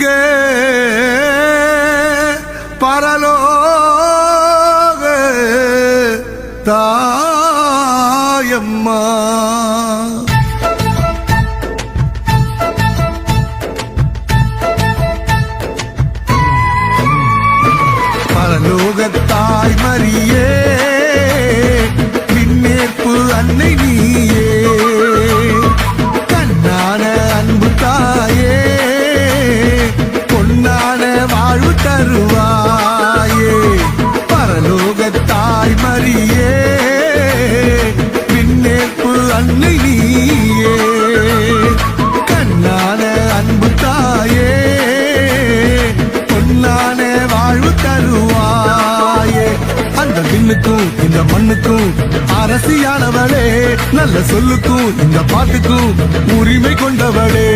இங்கே பரலோக தாயம்மா பரலோகத்தாய் மரியே விண்ணேற்பு அன்னை நீயே கண்ணான அன்பு தாயே பொன்னான வாழ்வு தருவாயே பரலோகத்தாய் மரியே விண்ணேற்பு அன்னை நீயே கண்ணான அன்பு தாயே பொன்னான வாழ்வு தருவாயே அந்த விண்ணுக்கும் இந்த மண்ணுக்கும் அரசியானவளே நல்ல சொல்லுக்கும் இந்த பாட்டுக்கும் உரிமை கொண்டவளே